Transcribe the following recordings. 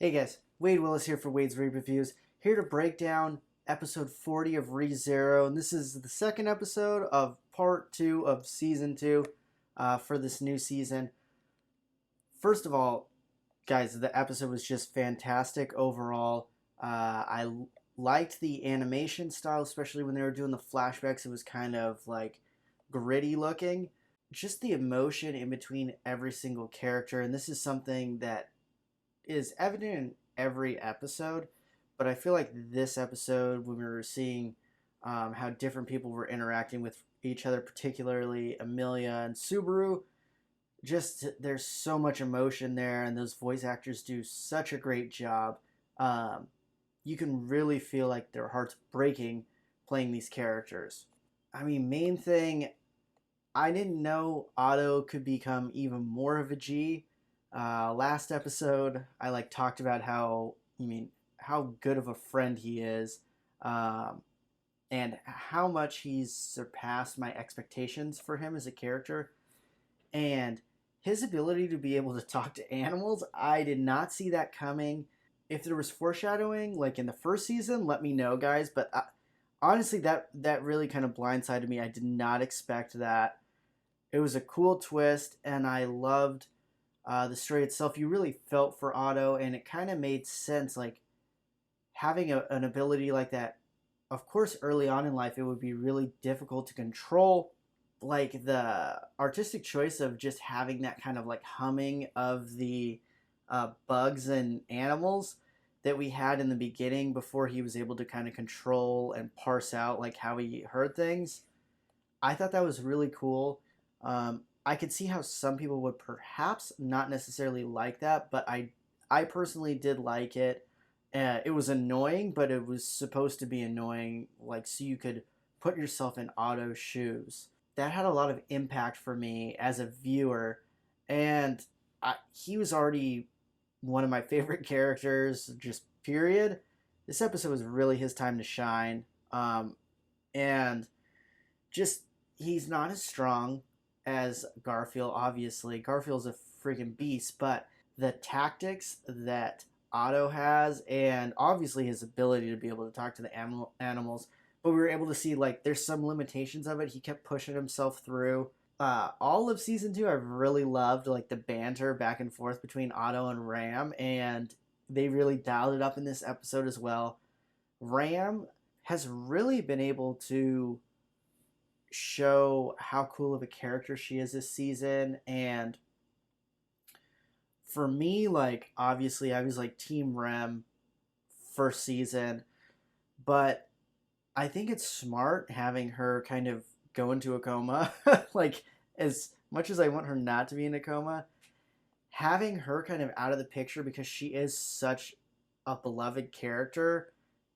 Hey guys, Wade Willis here for Wade's Read Reviews, here to break down episode 40 of ReZero, and this is the second episode of part 2 of season 2 for this new season. First of all, guys, the episode was just fantastic overall. I liked the animation style, especially when they were doing the flashbacks. It was kind of like gritty looking. Just the emotion in between every single character, and this is something that is evident in every episode, but I feel like this episode, when we were seeing how different people were interacting with each other, particularly Amelia and Subaru, just there's so much emotion there, and those voice actors do such a great job. Um, you can really feel like their hearts breaking playing these characters. I mean, main thing, I didn't know Otto could become even more of a G. Last episode, I talked about how good of a friend he is, um, and how much he's surpassed my expectations for him as a character. And his ability to be able to talk to animals, I did not see that coming. If there was foreshadowing, like in the first season, let me know, guys. But honestly, that really kind of blindsided me. I did not expect that. It was a cool twist, and I loved the story itself. You really felt for Otto, and it kind of made sense. Like having an ability like that, of course, early on in life, it would be really difficult to control. Like the artistic choice of just having that kind of like humming of the bugs and animals that we had in the beginning before he was able to kind of control and parse out like how he heard things. I thought that was really cool. I could see how some people would perhaps not necessarily like that, but I personally did like it. It was annoying, but it was supposed to be annoying, like so you could put yourself in Otto's shoes. That had a lot of impact for me as a viewer, and he was already one of my favorite characters, just period. This episode was really his time to shine, and just he's not as strong as Garfield. Obviously, Garfield's a freaking beast, but the tactics that Otto has, and obviously his ability to be able to talk to the animals. But we were able to see like there's some limitations of it. He kept pushing himself through. All of season 2, I've really loved like the banter back and forth between Otto and Ram, and they really dialed it up in this episode as well. Ram has really been able to show how cool of a character she is this season. And for me, like obviously I was like team Rem first season, but I think it's smart having her kind of go into a coma. Like as much as I want her not to be in a coma, having her kind of out of the picture because she is such a beloved character.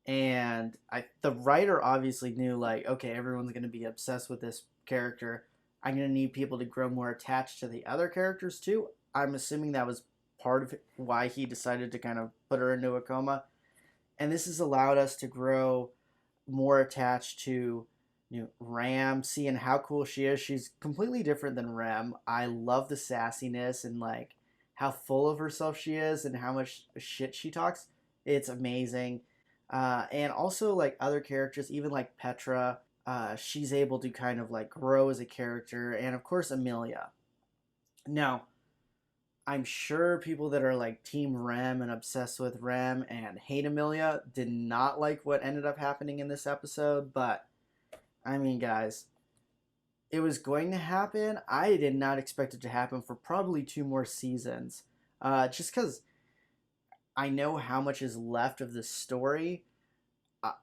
And the writer obviously knew like, okay, everyone's going to be obsessed with this character. I'm going to need people to grow more attached to the other characters too. I'm assuming that was part of why he decided to kind of put her into a coma. And this has allowed us to grow more attached to Ram, seeing how cool she is. She's completely different than Rem. I love the sassiness and like how full of herself she is and how much shit she talks. It's amazing. And also like other characters, even like Petra, she's able to kind of like grow as a character, and of course Amelia. Now, I'm sure people that are like Team Rem and obsessed with Rem and hate Amelia did not like what ended up happening in this episode, but I mean, guys, it was going to happen. I did not expect it to happen for probably 2 more seasons. Just because I know how much is left of the story.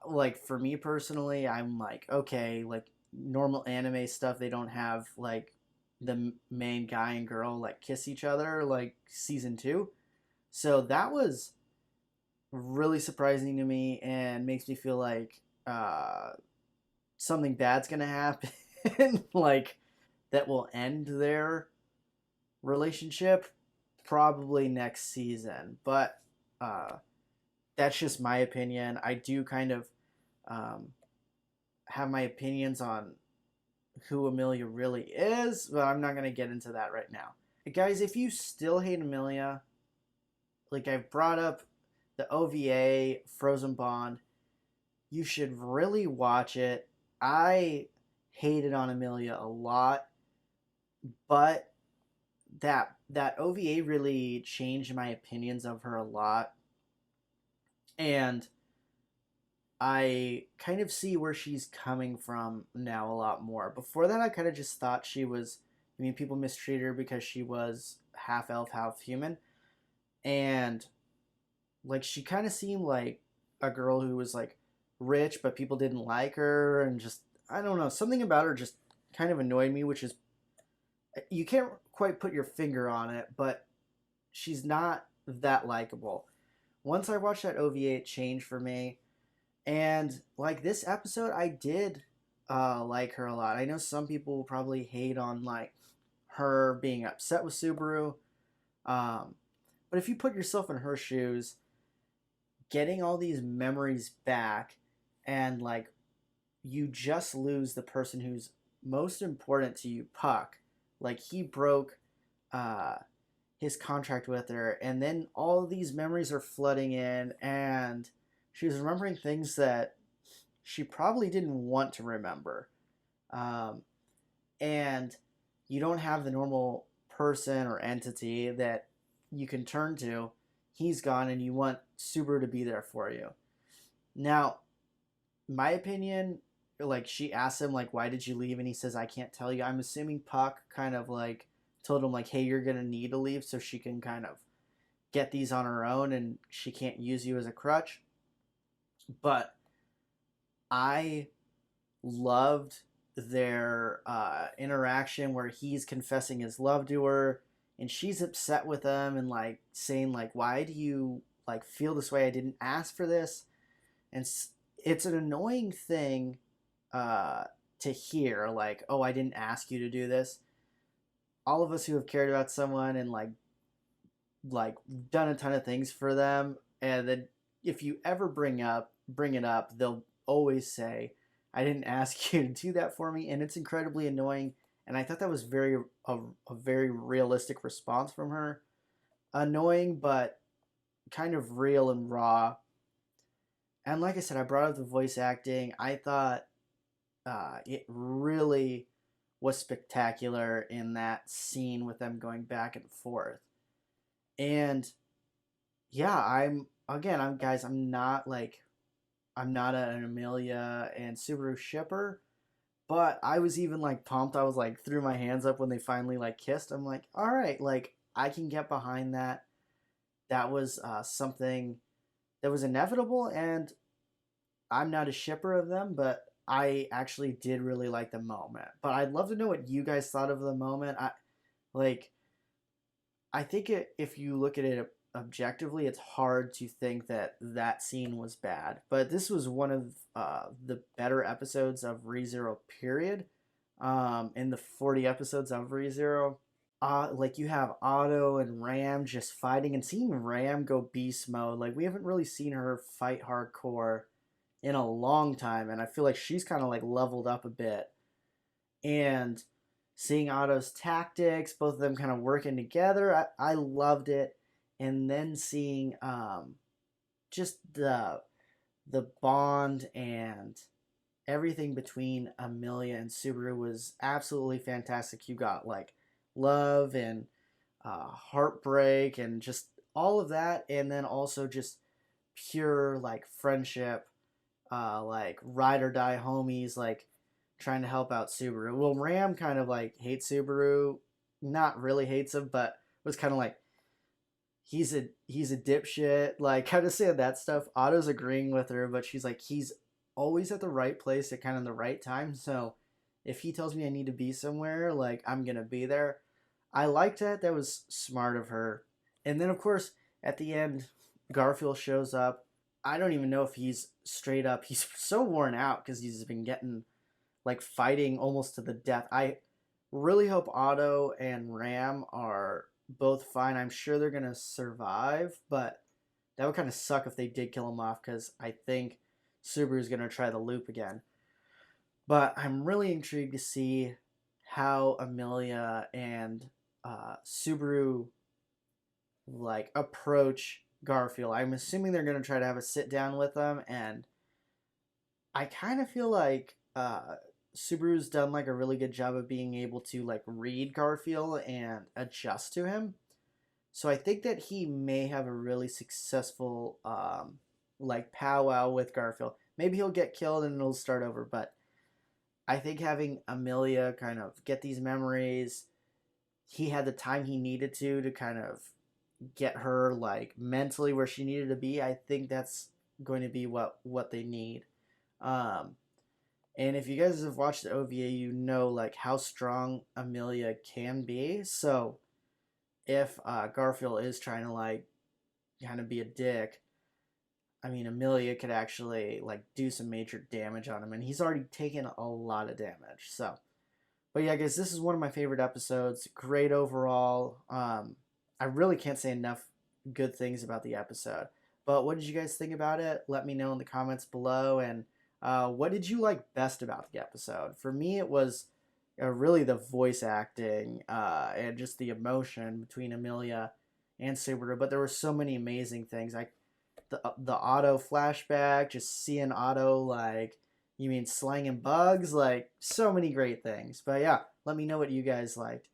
Like, for me personally, I'm like, okay, like, normal anime stuff, they don't have, like, the main guy and girl, like, kiss each other, like, season 2. So that was really surprising to me and makes me feel like something bad's gonna happen, like that will end their relationship probably next season. But uh, that's just my opinion. I do kind of um, have my opinions on who Amelia really is, but I'm not gonna get into that right now. Guys, if you still hate Amelia, like I've brought up the OVA Frozen Bond. You should really watch it. I hated on Amelia a lot, but that OVA really changed my opinions of her a lot, and I kind of see where she's coming from now a lot more. Before that, I kind of just thought she was. I mean, people mistreated her because she was half elf, half human, and like she kind of seemed like a girl who was like rich, but people didn't like her, and just I don't know, something about her just kind of annoyed me, which is you can't quite put your finger on it, but she's not that likable. Once I watched that OVA, it changed for me. And like this episode, I did like her a lot. I know some people will probably hate on like her being upset with Subaru, um, but if you put yourself in her shoes, getting all these memories back, and like you just lose the person who's most important to you, Puck. Like he broke uh, his contract with her, and then all these memories are flooding in, and she's remembering things that she probably didn't want to remember. Um, and you don't have the normal person or entity that you can turn to. He's gone, and you want Subaru to be there for you. Now, my opinion, like she asks him, like, why did you leave? And he says, I can't tell you. I'm assuming Puck kind of like told him, like, hey, you're going to need to leave so she can kind of get these on her own and she can't use you as a crutch. But I loved their interaction where he's confessing his love to her and she's upset with him and like saying like why do you like feel this way, I didn't ask for this. And it's an annoying thing uh, to hear like, oh, I didn't ask you to do this. All of us who have cared about someone and like done a ton of things for them, and then if you ever bring it up, they'll always say, "I didn't ask you to do that for me," and it's incredibly annoying. And I thought that was a very realistic response from her. Annoying, but kind of real and raw. And like I said, I brought up the voice acting. I thought it really was spectacular in that scene with them going back and forth. And yeah, I'm guys, I'm not an Amelia and Subaru shipper, but I was even like pumped. I was like threw my hands up when they finally like kissed. I'm like, all right, like I can get behind that. That was something that was inevitable, and I'm not a shipper of them, but I actually did really like the moment. But I'd love to know what you guys thought of the moment. Like I think if you look at it objectively, it's hard to think that that scene was bad. But this was one of the better episodes of ReZero, period. In the 40 episodes of ReZero, like you have Otto and Ram just fighting, and seeing Ram go beast mode. Like we haven't really seen her fight hardcore in a long time, and I feel like she's kind of like leveled up a bit. And seeing Otto's tactics, both of them kind of working together, I loved it. And then seeing just the bond and everything between Amelia and Subaru was absolutely fantastic. You got like love and heartbreak and just all of that, and then also just pure like friendship, like ride or die homies, like trying to help out Subaru. Well, Ram kind of like hates Subaru, not really hates him, but was kind of like he's a dipshit, like kind of saying that stuff. Otto's agreeing with her, but she's like he's always at the right place at kind of the right time. So if he tells me I need to be somewhere, like I'm gonna be there. I liked that. That was smart of her. And then of course at the end, Garfield shows up. I don't even know if he's straight up. He's so worn out because he's been getting like fighting almost to the death. I really hope Otto and Ram are both fine. I'm sure they're gonna survive, but that would kind of suck if they did kill him off because I think Subaru's gonna try the loop again. But I'm really intrigued to see how Amelia and Subaru like approach Garfield. I'm assuming they're going to try to have a sit down with him, and I kind of feel like Subaru's done like a really good job of being able to like read Garfield and adjust to him. So I think that he may have a really successful like powwow with Garfield. Maybe he'll get killed and it'll start over, but I think having Amelia kind of get these memories, he had the time he needed to kind of get her like mentally where she needed to be. I think that's going to be what they need. Um, and if you guys have watched the OVA, you know like how strong Amelia can be. So if Garfield is trying to like kind of be a dick, I mean Amelia could actually like do some major damage on him, and he's already taken a lot of damage. So, but yeah, guys, this is one of my favorite episodes. Great overall. I really can't say enough good things about the episode. But what did you guys think about it? Let me know in the comments below. And what did you like best about the episode? For me, it was really the voice acting and just the emotion between Amelia and Subaru. But there were so many amazing things. Like the Otto flashback, just seeing Otto like, you mean slanging bugs, like so many great things. But yeah, let me know what you guys liked.